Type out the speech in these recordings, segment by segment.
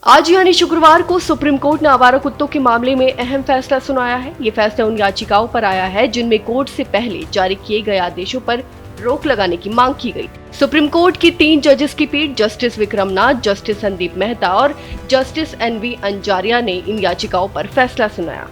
आज यानी शुक्रवार को सुप्रीम कोर्ट ने आवारा कुत्तों के मामले में अहम फैसला सुनाया है। ये फैसला उन याचिकाओं पर आया है जिनमें कोर्ट से पहले जारी किए गए आदेशों पर रोक लगाने की मांग की गई। सुप्रीम कोर्ट की 3 जजेस की पीठ जस्टिस विक्रमनाथ, जस्टिस संदीप मेहता और जस्टिस एनवी अंजारिया ने इन याचिकाओं पर फैसला सुनाया।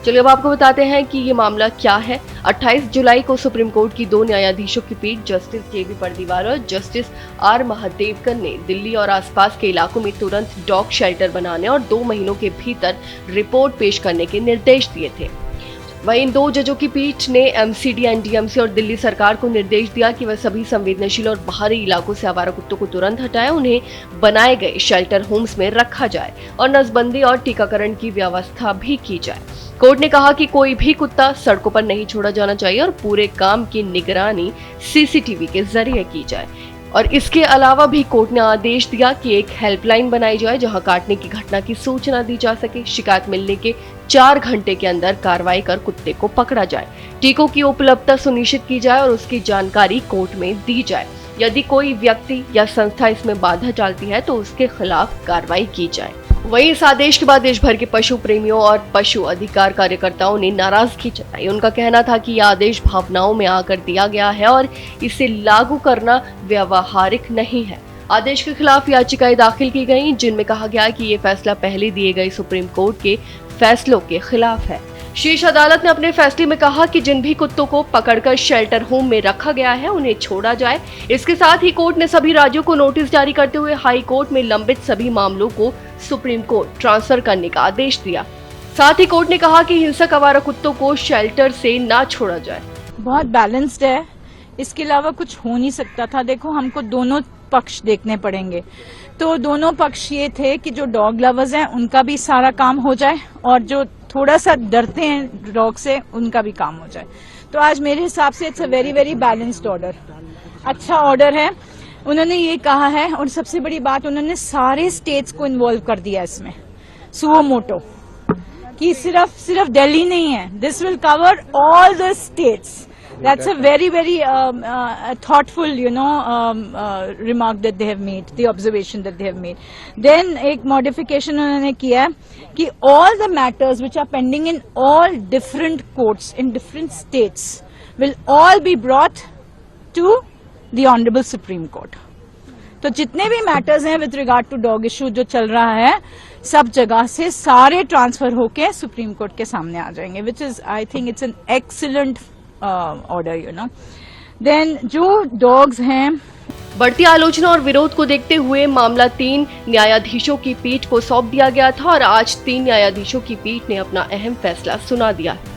चलिए अब आपको बताते हैं कि ये मामला क्या है। 28 जुलाई को सुप्रीम कोर्ट की 2 न्यायाधीशों की पीठ जस्टिस के.बी. पर्दीवाला और जस्टिस आर. महादेवकर ने दिल्ली और आसपास के इलाकों में तुरंत डॉग शेल्टर बनाने और 2 महीनों के भीतर रिपोर्ट पेश करने के निर्देश दिए थे। वहीं इन 2 जजों की पीठ ने एमसीडी, एनडीएमसी और दिल्ली सरकार को निर्देश दिया कि वह सभी संवेदनशील और बाहरी इलाकों से आवारा कुत्तों को तुरंत हटाए, उन्हें बनाए गए शेल्टर होम्स में रखा जाए और नसबंदी और टीकाकरण की व्यवस्था भी की जाए। कोर्ट ने कहा कि कोई भी कुत्ता सड़कों पर नहीं छोड़ा जाना चाहिए और पूरे काम की निगरानी सीसीटीवी के जरिए की जाए। और इसके अलावा भी कोर्ट ने आदेश दिया कि एक हेल्पलाइन बनाई जाए जहां काटने की घटना की सूचना दी जा सके। शिकायत मिलने के 4 घंटे के अंदर कार्रवाई कर कुत्ते को पकड़ा जाए। टीकों की उपलब्धता सुनिश्चित की जाए और उसकी जानकारी कोर्ट में दी जाए। यदि कोई व्यक्ति या संस्था इसमें बाधा डालती है तो उसके खिलाफ कार्रवाई की जाए। वहीं इस आदेश के बाद देश भर के पशु प्रेमियों और पशु अधिकार कार्यकर्ताओं ने नाराजगी जताई। उनका कहना था कि यह आदेश भावनाओं में आकर दिया गया है और इसे लागू करना व्यावहारिक नहीं है। आदेश के खिलाफ याचिकाएं दाखिल की गईं, जिनमें कहा गया कि ये फैसला पहले दिए गए सुप्रीम कोर्ट के फैसलों के खिलाफ है। शीर्ष अदालत ने अपने फैसले में कहा कि जिन भी कुत्तों को पकड़कर शेल्टर होम में रखा गया है उन्हें छोड़ा जाए। इसके साथ ही कोर्ट ने सभी राज्यों को नोटिस जारी करते हुए हाई कोर्ट में लंबित सभी मामलों को सुप्रीम कोर्ट ट्रांसफर करने का आदेश दिया। साथ ही कोर्ट ने कहा कि हिंसक आवारा कुत्तों को शेल्टर से ना छोड़ा जाए। बहुत बैलेंस्ड है, इसके अलावा कुछ हो नहीं सकता था। देखो, हमको दोनों पक्ष देखने पड़ेंगे। तो दोनों पक्ष ये थे कि जो डॉग लवर्स हैं उनका भी सारा काम हो जाए और जो थोड़ा सा डरते हैं डॉग से उनका भी काम हो जाए। तो आज मेरे हिसाब से it's a very very balanced order, अच्छा ऑर्डर है। उन्होंने ये कहा है और सबसे बड़ी बात, उन्होंने सारे स्टेट्स को इन्वॉल्व कर दिया इसमें सुओ मोटो, कि सिर्फ दिल्ली नहीं है, this will cover all the states. That's a very, very thoughtful, remark that they have made, the observation that they have made. Then एक modification उन्होंने किया है कि all the matters which are pending in all different courts in different states will all be brought to the Honorable Supreme Court. तो जितने भी matters हैं with regard to dog issue जो चल रहा है, सब जगह से सारे ट्रांसफर होके सुप्रीम कोर्ट के सामने आ जाएंगे, which is I think it's an excellent order, then जो डॉग्स हैं। बढ़ती आलोचना और विरोध को देखते हुए मामला 3 न्यायाधीशों की पीठ को सौंप दिया गया था और आज 3 न्यायाधीशों की पीठ ने अपना अहम फैसला सुना दिया है।